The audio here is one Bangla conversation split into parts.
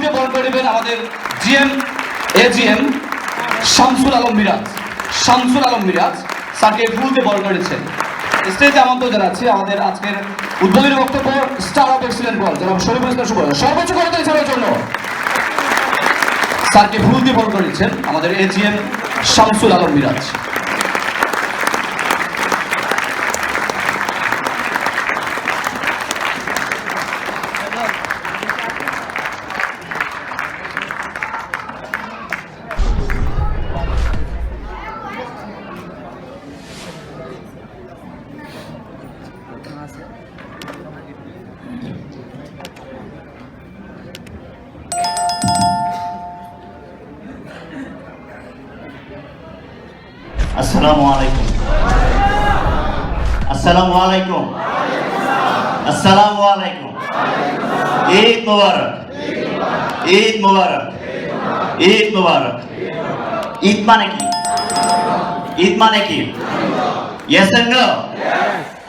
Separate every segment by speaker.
Speaker 1: ফুলকে বরণ করে নেবেন আমাদের এজিএম শামসুল আলম মিরাজ। শামসুল আলম মিরাজ স্যারকে ফুলকে বরণ করেছেন। স্টেজে আমন্ত্রণ জানাচ্ছি আমাদের আজকের উদ্বোধনী বক্তব্য স্টার অফ এক্সিলেন্ট বল যারা শরীফুল ইসলাম শুভ সর্বোচ্চ করতে ছাড়ার জন্য স্যারকে ফুল দিয়ে বরণ করেছেন আমাদের এজিএম শামসুল আলম মিরাজ।
Speaker 2: আসসালামু আলাইকুম। আসসালামু আলাইকুম। আসসালামু আলাইকুম। ঈদ মুবারক। ঈদ মুবারক। ঈদ মুবারক। ঈদ মানে কি? ঈদ মানে কি? Yes and no?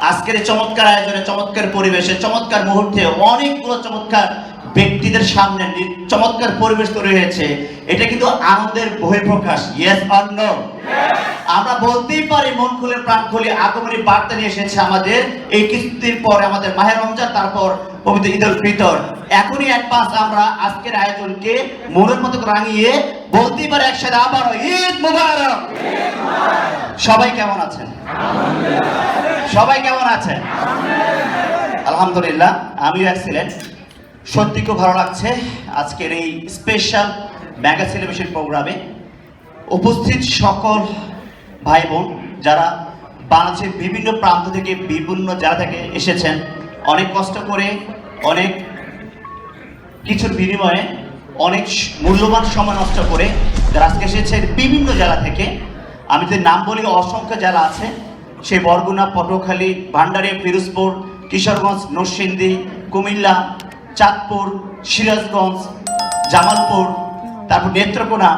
Speaker 2: আজকের এই চমৎকার আয়োজনে, চমৎকার পরিবেশে, চমৎকার মুহূর্তে অনেকগুলো চমৎকার ব্যক্তিদের সামনে চমৎকার পরিবেশ তৈরি হয়েছে। এটা কিন্তু আনন্দের বহিঃপ্রকাশ। Yes or no? আমরা বলতেই পারি মন খুলে প্রাণ খুলে আগমনী বার্তা নিয়ে এসেছে আমাদের এই কিছুদিন পরে আমাদের মাহে রমজান, তারপর পবিত্র ঈদ উল ফিতর। এখনই অ্যাডভান্স আমরা আজকের আয়োজনকে মনের মতো রাঙিয়ে বলতেই পারি একসাথে আবার ঈদ মুবারক। সবাই কেমন আছেন? সবাই কেমন আছেন? আলহামদুলিল্লাহ, আমিও এক্সিলেন্ট। সত্যি খুব ভালো লাগছে আজকের এই স্পেশাল মেগা সেলিব্রেশন প্রোগ্রামে উপস্থিত সকল ভাই বোন যারা বাংলাদেশের বিভিন্ন প্রান্ত থেকে, বিভিন্ন জেলা থেকে এসেছেন। অনেক কষ্ট করে, অনেক কিছুর বিনিময়ে, অনেক মূল্যবান সময় নষ্ট করে যারা আজকে এসেছেন বিভিন্ন জেলা থেকে। আমি যদি নাম বলি, অসংখ্য জেলা আছে, সেই বরগুনা, পটুয়াখালী, ভান্ডারী, পিরোজপুর, কিশোরগঞ্জ, নরসিংদী, কুমিল্লা, চাঁদপুর, সিরাজগঞ্জ, জামালপুর, তারপর নেত্রকোনা,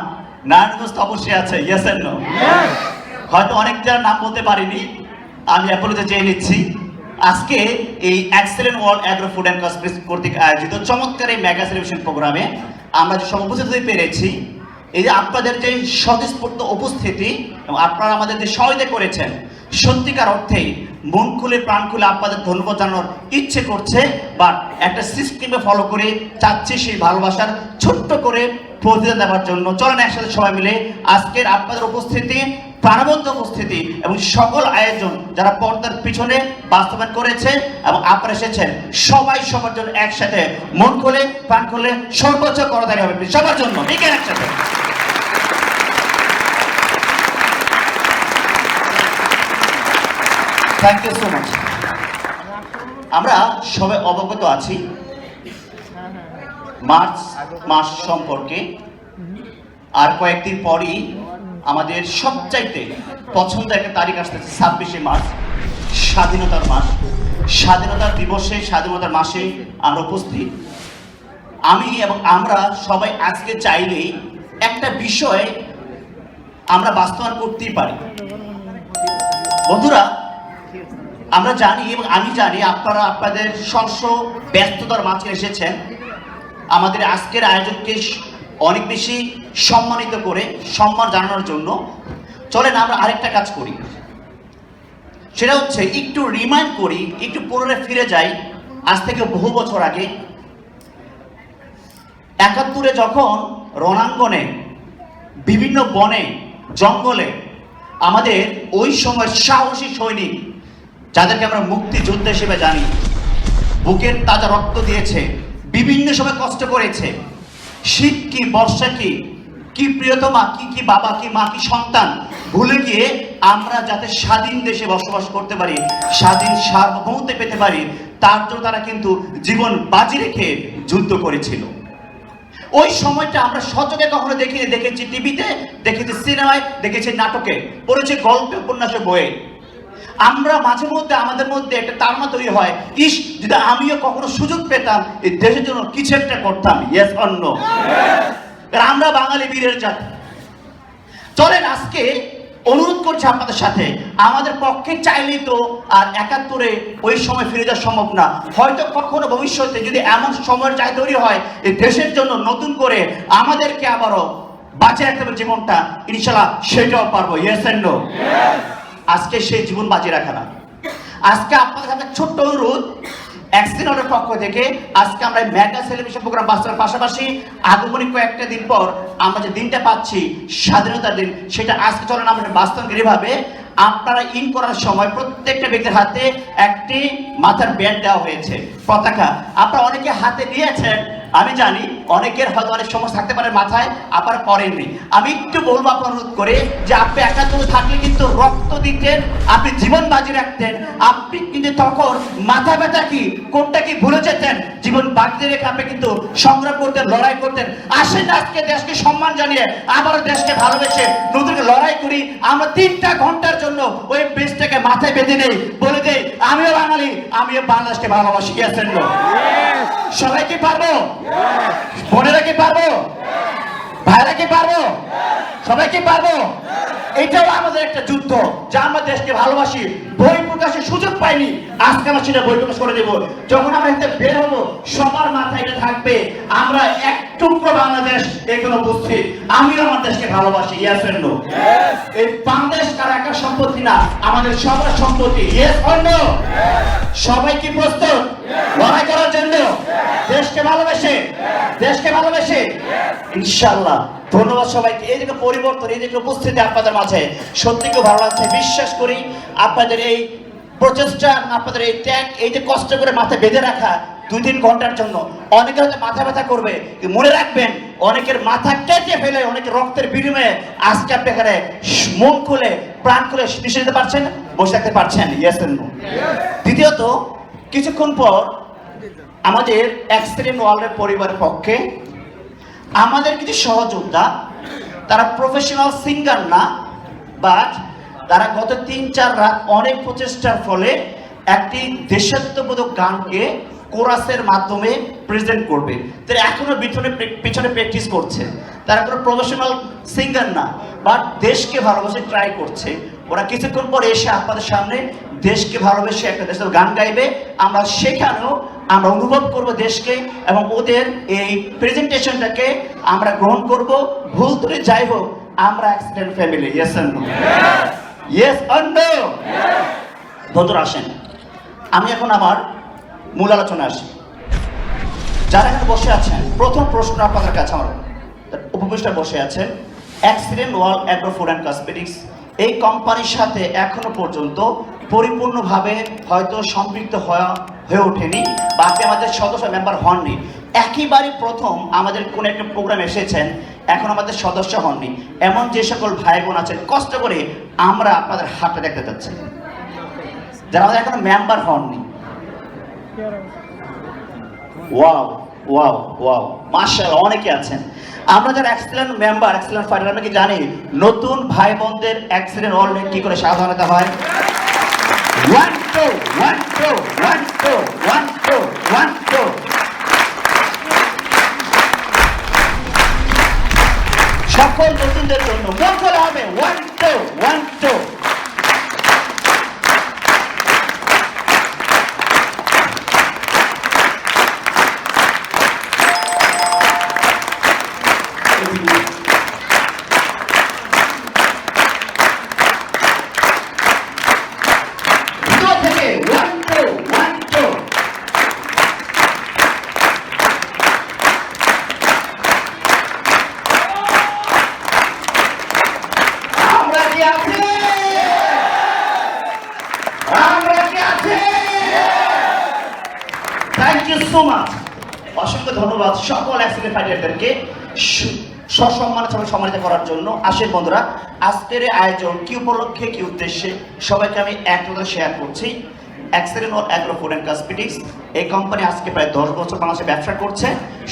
Speaker 2: নারায়ণগঞ্জ অবশ্যই আছে। Yes and no? হয়তো অনেক যারা নাম বলতে পারিনি, আমি অ্যাপোলোতে চেয়ে নিচ্ছি। আজকে এই excellent world agro food and cosmetics কর্তৃক আয়োজিত চমৎকার এই মেগা সেলিব্রেশন প্রোগ্রামে আমরা যে উপস্থিত হতে পেরেছি, এই যে আপনাদের যে স্বতঃস্ফূর্ত উপস্থিতি এবং আপনারা আমাদের যে সহায়তা করেছেন, সত্যিকার অর্থেই মন খুলে প্রাণ খুলে আপনাদের ধন্যবাদ জানানোর ইচ্ছে করছে। বা একটা সিস্টেমে ফলো করে চাচ্ছি সেই ভালোবাসার ছোট্ট করে প্রতিদান দেওয়ার জন্য। চলেন একসাথে সবাই মিলে আজকের আপনাদের উপস্থিতি, প্রাণবন্ত উপস্থিতি এবং সকল আয়োজন যারা পর্দার পিছনে বাস্তবায়ন করেছে এবং আপনারা এসেছেন, সবাই সবার জন্য একসাথে মন খুলে প্রাণ খুলে সর্বোচ্চ করতালি হবে সবার জন্য। ঠিক আছে? একসাথে থ্যাংক ইউ সো মাচ। আমরা সবাই অবগত আছি মার্চ মাস সম্পর্কে। আর কয়েকদিন পরই আমাদের সবচাইতে পছন্দ একটা তারিখ আসতেছে 26শে মার্চ, স্বাধীনতার মাস। স্বাধীনতার দিবসে, স্বাধীনতার মাসে আমরা উপস্থিত। আমি এবং আমরা সবাই আজকে চাইলেই একটা বিষয় আমরা বাস্তবায়ন করতেই পারি। বন্ধুরা, আমরা জানি এবং আমি জানি আপনারা আপনাদের স্বস্ব ব্যস্ততার মাঝে এসেছেন আমাদের আজকের আয়োজনকে অনেক বেশি সম্মানিত করে সম্মান জানানোর জন্য। চলেন আমরা আরেকটা কাজ করি, সেটা হচ্ছে একটু রিমাইন্ড করি, একটু পুনরায় ফিরে যাই আজ থেকে বহু বছর আগে। ৭১-এ যখন রণাঙ্গনে, বিভিন্ন বনে জঙ্গলে আমাদের ওই সময় সাহসী সৈনিক, যাদেরকে আমরা মুক্তিযোদ্ধা হিসেবে জানি, বুকের তাজা রক্ত দিয়েছে, বিভিন্ন সময় কষ্ট করেছে। শীত কি, বর্ষা কি, কি প্রিয়তমা, কি বাবা, কি মা, কি সন্তান ভুলে গিয়ে আমরা যাতে স্বাধীন দেশে বসবাস করতে পারি, স্বাধীন সার্বভৌমত্ব পেতে পারি, তার জন্য তারা কিন্তু জীবন বাজি রেখে যুদ্ধ করেছিল। ওই সময়টা আমরা সচকে কখনো দেখিনি, দেখেছি টিভিতে, দেখেছি সিনেমায়, দেখেছি নাটকে, পড়েছি গল্পে, উপন্যাসে, বইয়ে। আমরা মাঝে মধ্যে আমাদের মধ্যে একটা তাড়না তৈরি হয়, ইস যদি আমিও কখনো সুযোগ পেতাম এই দেশের জন্য কিছু একটা করতাম। Yes or no? আমরা বাঙালি বীরের জাতি। চলেন আজকে অনুরোধ করছি আপনাদের সাথে, আমাদের পক্ষে চাইলেই তো আর ৭১ ওই সময় ফিরে যাওয়া সম্ভব না। হয়তো কখনো ভবিষ্যতে যদি এমন সময়ের চাই তৈরি হয় এই দেশের জন্য নতুন করে আমাদেরকে আবারও বাঁচিয়ে রাখতে হবে জীবনটা, ইনশাআল্লাহ সেটাও পারবো। Yes and no? আজকে সেই জীবন বাঁচিয়ে রাখা না। আজকে আপনাদের কাছে ছোট্ট অনুরোধ, অ্যাক্সিডেন্টের পক্ষ থেকে আজকে আমরা মেগা সেলিব্রেশন প্রোগ্রাম বাস্তবের পাশাপাশি আগমনী কয়েকটা দিন পর আমরা যে দিনটা পাচ্ছি স্বাধীনতার দিন, সেটা আজকে চলেন আমরা বাস্তবগিরিভাবে আপনারা ইন করার সময় প্রত্যেকটা ব্যক্তির হাতে একটি মাথার ব্যান্ড দেওয়া হয়েছে, পতাকা। আপনারা অনেকে হাতে নিয়েছেন, আমি জানি অনেকের হয়তো অনেক সমস্যা থাকতে পারে মাথায়, আপনারা করেননি। আমি একটু বলবো আপনার অনুরোধ করে যে আপনি ৭১ থাকলে কিন্তু রক্ত দিতেন, আপনি জীবন বাজি রাখতেন, আপনি কিন্তু তখন মাথা ব্যথা কি কোনটা কি ভুলে যেতেন, জীবন বাজি রেখে আপনি কিন্তু সংগ্রাম করতেন, লড়াই করতেন। আসেন আজকে দেশকে সম্মান জানিয়ে আবারও দেশকে ভালোবেসে নতুন লড়াই করি। আমরা 3টা ঘন্টার জন্য ওই বেশটাকে মাথায় বেঁধে নেই, বলে দেই আমিও বাঙালি, আমিও বাংলাদেশকে ভালোবাসি। গেছেন সবাই কি পারবো? বোনেরা কি পারবো? ভাইরা কি পারবো? সবাই কি পারবো? এটাও আমাদের একটা যুদ্ধ, যা আমরা দেশকে ভালোবাসি। বই প্রকাশের সুযোগ পাইনি, আজকে আমরা সেটা বই প্রকাশ করে দেব। যখন আমরা এতে বের হবো সবার মাথায় এটা থাকবে, আমরা এক টুকরো বাংলাদেশ এখানে উপস্থিত, আমিও আমার দেশকে ভালোবাসি। Yes and no? এই বাংলাদেশ কার একা সম্পত্তি না, আমাদের সবার সম্পত্তি। Yes and no? সবাই কি প্রস্তুত লড়াই করার জন্য? দেশকে ভালোবেসে, দেশকে ভালোবেসে ইনশাআল্লাহ। ধন্যবাদ সবাইকে। এই যে পরিবর্তন, এই যে উপস্থিতি আপনাদের মাঝে সত্যি খুব ভালো লাগছে। বিশ্বাস করি আপনাদের এই প্রচেষ্টা, আপনাদের এই ত্যাগ, এই যে কষ্ট করে মাথায় বেঁধে রাখা 2-3 ঘন্টার জন্য, অনেকের হয়তো মাথা ব্যথা করবে, মনে রাখবেন অনেকের মাথা কেটে ফেলে, অনেকের রক্তের বিনিময়ে আজকে আপনি এখানে মন খুলে প্রাণ খুলে নিঃশ্বাস নিতে পারছেন, বসে থাকতে পারছেন। Yes and no? দ্বিতীয়ত, কিছুক্ষণ পর আমাদের অ্যাক্সিডেন্ট ওয়ার্ল্ডের পরিবারের পক্ষে আমাদের কিছু সহযোদ্ধা, তারা প্রফেশনাল সিঙ্গার না, বাট তারা গত 3-4 রাত অনেক প্রচেষ্টার ফলে একটি দেশাত্মবোধক গানকে কোরাসের মাধ্যমে প্রেজেন্ট করবে। তারা এখনো পিছনে প্র্যাকটিস করছে। তারা কোনো প্রফেশনাল সিঙ্গার না, বাট দেশকে ভালোবেসে ট্রাই করছে। ওরা কিছুক্ষণ পরে এসে আপনাদের সামনে দেশকে ভালোবেসে একটা দেশের গান গাইবে। আমরা সেখানেও আমরা অনুভব করব দেশকে, এবং ওদের এই প্রেজেন্টেশনটাকে আমরা গ্রহণ করব। ভুল ধরে যাই হোক, আমরা accident family. Yes and no? Yes and no? বন্ধুরা আসেন, আমি এখন আমার মূল আলোচনা আসি। যারা এখানে বসে আছেন, প্রথম প্রশ্ন আপনাদের কাছে আমার উপবিষ্টা বসে আছেন, accident world agro food and cosmetics এই কোম্পানির সাথে এখনো পর্যন্ত পরিপূর্ণভাবে হয়তো সম্পৃক্ত হয়ে ওঠেনি, বা আপনি আমাদের সদস্য মেম্বার হননি। একেবারে প্রথম আমাদের কোন একটা প্রোগ্রাম এসেছেন, এখন আমাদের সদস্য হননি, এমন যে সকল ভাই বোন আছেন, কষ্ট করে আমরা আপনাদের হাতটা দেখতে চাচ্ছি, যারা আমাদের এখনো মেম্বার হননি। ওয়াও ওয়াও ওয়াও, মাশাআল্লাহ, অনেকে আছেন। আমরা যারা এক্সেলেন্ট মেম্বার, এক্সেলেন্ট ফাইটার, আমরা কি জানি নতুন ভাই বোনদের অ্যাক্সিডেন্ট ওয়ার্ল্ডে কি করে সাধারণতা হয়? 1 2 1 2 1 2 1 2 1 2। সকল নতুনদের জন্য মন খোলা হবে। 1 2 1 2। অসংখ্য ধন্যবাদ সকল অ্যাক্সিডেন্ট ফাইটারদেরকে সম্মানিত করার জন্য। আসেন বন্ধুরা, আজকের আয়োজন কি উপলক্ষে, কি উদ্দেশ্যে, সবাইকে আমি এক কথা শেয়ার করছি। Accident world agro food and cosmetics এই কোম্পানি আজকে প্রায় 10 বছর বাংলাদেশে ব্যবসা করছে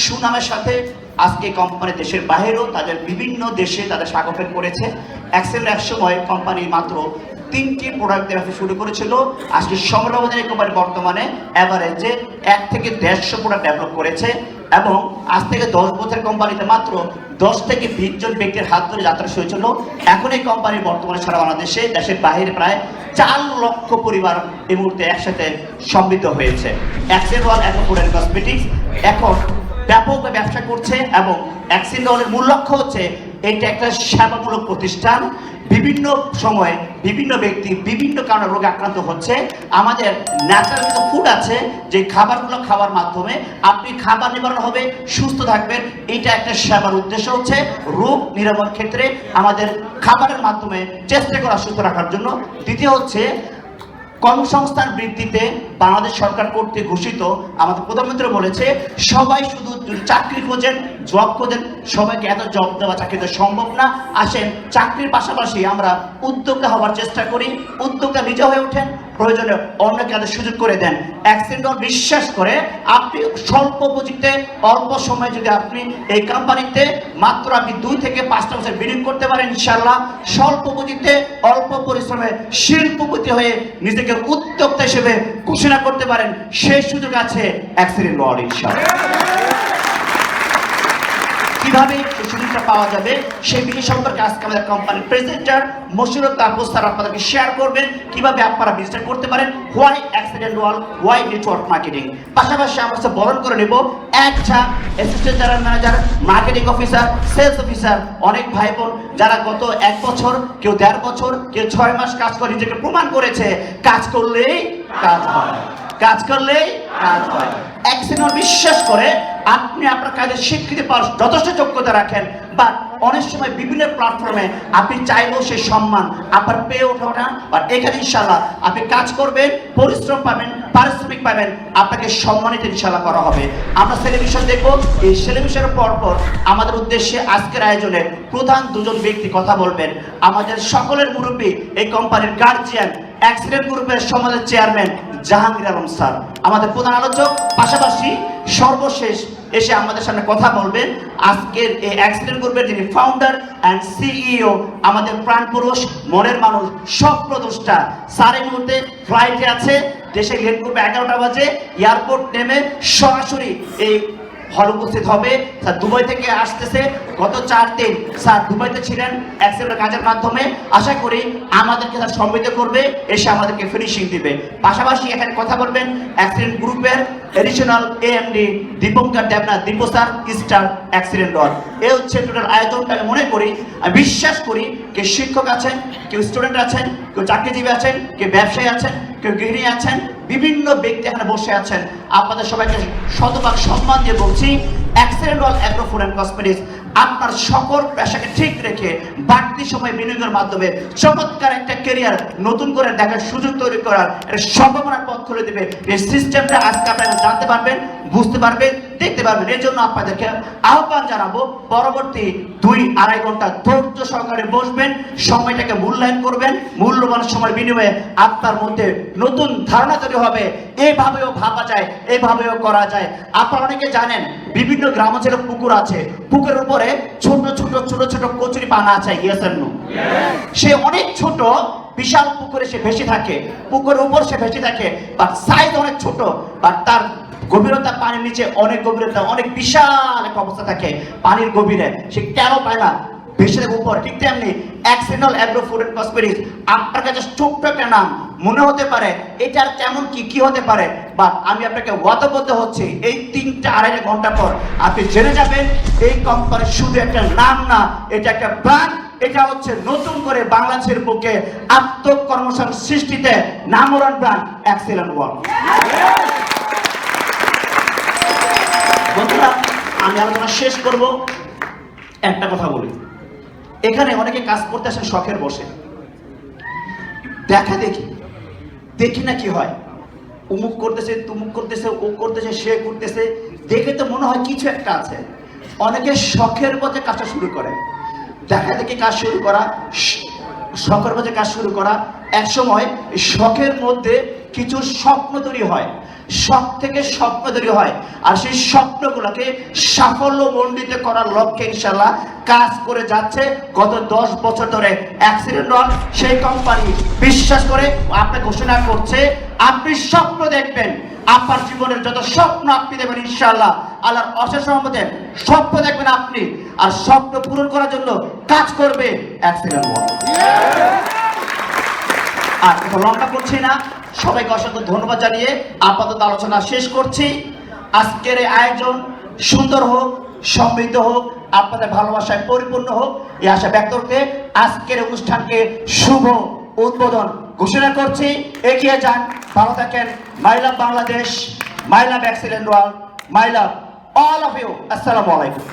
Speaker 2: সুনামের সাথে। আজকে কোম্পানি দেশের বাইরেও তাদের বিভিন্ন দেশে তাদের স্বাগত করেছে। অ্যাক্সিডেন্ট এক সময় কোম্পানি মাত্র 3টি প্রোডাক্ট ব্যবসা শুরু করেছিল। আজকে সমরাবধানের কোম্পানি বর্তমানে অ্যাভারেজে 1 থেকে 150 প্রোডাক্ট ডেভেলপ করেছে। এবং আজ থেকে 10 বছর কোম্পানিতে মাত্র 10 থেকে 20 জন ব্যক্তির হাত ধরে যাত্রা শুরু হয়েছিল। এখন এই কোম্পানির বর্তমানে সারা বাংলাদেশে, দেশের বাইরে প্রায় 4 লক্ষ পরিবার এই মুহূর্তে একসাথে সমৃদ্ধ হয়েছে। Accident wall agro food and cosmetics এখন ব্যাপক ব্যবসা করছে এবং অ্যাক্সিডেন্ট ওয়ালের মূল লক্ষ্য হচ্ছে এটা একটা সেবামূলক প্রতিষ্ঠান। বিভিন্ন সময়ে বিভিন্ন ব্যক্তি বিভিন্ন কারণে রোগে আক্রান্ত হচ্ছে। আমাদের ন্যাচারাল কিছু ফুড আছে যে খাবারগুলো খাওয়ার মাধ্যমে আপনি খাবার নিবারণ হবে, সুস্থ থাকবেন। এটা একটা সেবার উদ্দেশ্য হচ্ছে রোগ নিরাময়ের ক্ষেত্রে আমাদের খাবারের মাধ্যমে চেষ্টা করা সুস্থ রাখার জন্য। দ্বিতীয় হচ্ছে কর্মসংস্থান বৃদ্ধিতে বাংলাদেশ সরকার কর্তৃক ঘোষিত আমাদের প্রধানমন্ত্রী বলেছে সবাই শুধু চাকরি খোঁজেন, জব খোঁজেন, সবাইকে এত জব দেওয়া চাকরি দেওয়া সম্ভব না। আসেন চাকরির পাশাপাশি আমরা উদ্যোক্তা হওয়ার চেষ্টা করি, উদ্যোক্তা নিজে হয়ে ওঠেন, প্রয়োজনে অন্যকে তাদের সুযোগ করে দেন। অ্যাক্সিডেন্ট বিশ্বাস করে আপনি স্বল্প পুঁজিতে অল্প সময় যদি আপনি এই কোম্পানিতে মাত্র আপনি 2 থেকে 5টা বছর বিনিয়োগ করতে পারেন, ইনশাআল্লাহ স্বল্প পুঁজিতে অল্প পরিশ্রমে শিল্পপতি হয়ে নিজেকে উদ্যোক্তা হিসেবে ঘোষণা করতে পারেন, সেই সুযোগ আছে অ্যাক্সিডেন্ট ওয়াল ইনশাআল্লাহ। কিভাবে এই সুযোগটা পাওয়া যাবে সেই বিষয় সম্পর্কে আজকে আমাদের কোম্পানির প্রেজেন্টার মশিরুল তাপস স্যার আপনাদেরকে শেয়ার করবেন কিভাবে আপনারা বিজনেস করতে পারেন, why accident wall, why network marketing. পাশাপাশি আমরা বরণ করে নেব একটা assistant general manager, marketing officer, sales officer, অনেক ভাই বোন যারা গত 1 বছর, কেউ 1.5 বছর, কেউ 6 মাস কাজ করে নিজেকে প্রমাণ করেছে কাজ করলেই কাজ হয়, কাজ করলেই কাজ হয়। অ্যাক্সিডেন্ট বিশ্বাস করে আপনি আপনার কাজের স্বীকৃতি পাওয়ার যথেষ্ট যোগ্যতা রাখেন, বা অনেক সময় বিভিন্ন প্ল্যাটফর্মে আপনি চাইলেও সেই সম্মান আপনার পেয়ে ওঠা না। বাট এখানে ইনশাআল্লাহ আপনি কাজ করবেন, পরিশ্রম পাবেন, পারিশ্রমিক পাবেন, আপনাকে সম্মানিত ইনশাআল্লাহ করা হবে। আমরা সেলিব্রেশন দেখব। এই সেলিব্রেশনের পরপর আমাদের উদ্দেশ্যে আজকের আয়োজনে প্রধান 2 জন ব্যক্তি কথা বলবেন। আমাদের সকলের মুরব্বী, এই কোম্পানির গার্জিয়ান, অ্যাক্সিডেন্ট গ্রুপের সমাজের চেয়ারম্যান জাহাঙ্গীর আলম স্যার আমাদের প্রধান আলোচক। পাশাপাশি সর্বশেষ এসে আমাদের সামনে কথা বলবেন আজকের এই অ্যাক্সিডেন্ট গ্রুপের যিনি ফাউন্ডার অ্যান্ড সিইও, আমাদের প্রাণপুরুষ, মনের মানুষ, সব প্রদোষ্টা স্যার এই মুহূর্তে ফ্লাইটে আছে, দেশে লেট করবে 11টা বাজে, এয়ারপোর্ট নেমে সরাসরি এই হল উপস্থিত হবে। স্যার দুবাই থেকে আসতেছে, গত 4 দিন স্যার দুবাইতে ছিলেন অ্যাক্সিডেন্টের কাজের মাধ্যমে। আশা করি আমাদেরকে স্যার সমৃদ্ধ করবে, এসে আমাদেরকে ফিনিশিং দিবে। পাশাপাশি এখানে কথা বলবেন অ্যাক্সিডেন্ট গ্রুপের এডিশনাল এএমডি দীপঙ্কর দেবনাথ, দীপ স্যার, স্টার অ্যাক্সিডেন্ট ওয়াল। এই হচ্ছে টোটাল আয়োজনটা। আমি মনে করি, আমি বিশ্বাস করি, কেউ শিক্ষক আছেন, কেউ স্টুডেন্ট আছেন, কেউ চাকরিজীবী আছেন, কেউ ব্যবসায়ী আছেন, কেউ গৃহিণী আছেন, বিভিন্ন ব্যক্তি এখানে বসে আছেন। আপনাদের সবাইকে শতভাগ সম্মান দিয়ে বলছি accident wall agro food and cosmetics আপনার সকল পেশাকে ঠিক রেখে বাড়তি সময় বিনিয়োগের মাধ্যমে চমৎকার একটা ক্যারিয়ার নতুন করে দেখার সুযোগ তৈরি করার একটা সম্ভাবনার পথ খুলে দেবে। এই সিস্টেমটা আজকে আপনারা জানতে পারবেন, বুঝতে পারবেন, দেখতে পারবেন। এর জন্য আপনাদেরকে আহ্বান জানাবো, পরবর্তী 2-2.5 ঘন্টা ধৈর্য সহকারে বসবেন, সময়টাকে মূল্যায়ন করবেন। মূল্যবান সময় বিনিময়ে আপনার মধ্যে নতুন ধারণা তৈরি হবে। এইভাবেও ভাবা যায়, এইভাবেও করা যায়। আপনারা অনেকে জানেন বিভিন্ন গ্রামাঞ্চলে পুকুর আছে, পুকুরের উপরে ছোট ছোট ছোট ছোট কচুরি পানা আছে, ইয়েস এন্ড নো। সে অনেক ছোট, বিশাল পুকুরে সে ভেসে থাকে, পুকুরের উপর সে ভেসে থাকে, বাট সাইজ অনেক ছোট, বাট তার গভীরতা পানির নিচে অনেক গভীরতা, অনেক বিশাল একটা অবস্থা থাকে পানির গভীরে। সে কেন পায় না, ভেসে উপর। ঠিক তেমনি accident agro food and cosmetics আপনার কাছে ছোট্ট একটা নাম মনে হতে পারে, এটার কেমন কি হতে পারে, বাট আমি আপনাকে ওয়াদাবদ্ধ হচ্ছি এই 3-2.5 ঘন্টা পর আপনি জেনে যাবেন এই কোম্পানি শুধু একটা নাম না, এটা একটা ব্র্যান্ড। এটা হচ্ছে নতুন করে বাংলাদেশের বুকে আত্মকর্মসংস্থান সৃষ্টিতে নামকরণ ব্র্যান্ড অ্যাক্সিডেন্ট ওয়াল। বন্ধুরা, আমি আলোচনা শেষ করব, একটা কথা বলি। এখানে অনেকে কাজ করতে আসেন শখের বসে, দেখা দেখি না কি হয়, উমুক করতেছে, তুমুক করতেছে, ও করতেছে, সে করতেছে, দেখে তো মনে হয় কিছু একটা আছে। অনেকে শখের বসে কাজটা শুরু করে, দেখা দেখি কাজ শুরু করা, শখের বসে কাজ শুরু করা। এক সময় শখের মধ্যে কিছু স্বপ্ন তৈরি হয়, শখ থেকে স্বপ্ন তৈরি হয়, আর সেই স্বপ্নগুলোকে সাফল্যমণ্ডিত করার লক্ষ্যে ইনশাআল্লাহ কাজ করে যাচ্ছে গত 10 বছর ধরে অ্যাক্সিডেন্ট রন। সেই কোম্পানি বিশ্বাস করে আপনাকে ঘোষণা করছে, আপনি স্বপ্ন দেখবেন, আপনার জীবনের যত স্বপ্ন আপনি দেবেন ইনশাআল্লাহ আল্লাহর অশেষ রহমতে স্বপ্ন দেখবেন আপনি, আর স্বপ্ন পূরণ করার জন্য কাজ করবে অ্যাক্সিডেন্ট রন। আর লম্বা করছি না, সবাইকে অসংখ্য ধন্যবাদ জানিয়ে আপাতত আলোচনা শেষ করছি। আজকের এই আয়োজন সুন্দর হোক, সমৃদ্ধ হোক, আপনাদের ভালোবাসায় পরিপূর্ণ হোক, এই আশা ব্যক্ত করতে আজকের অনুষ্ঠানকে শুভ উদ্বোধন ঘোষণা করছি। এগিয়ে যান, ভালো থাকেন। My love Bangladesh, my love accident world, my love all of you. আসসালামু আলাইকুম।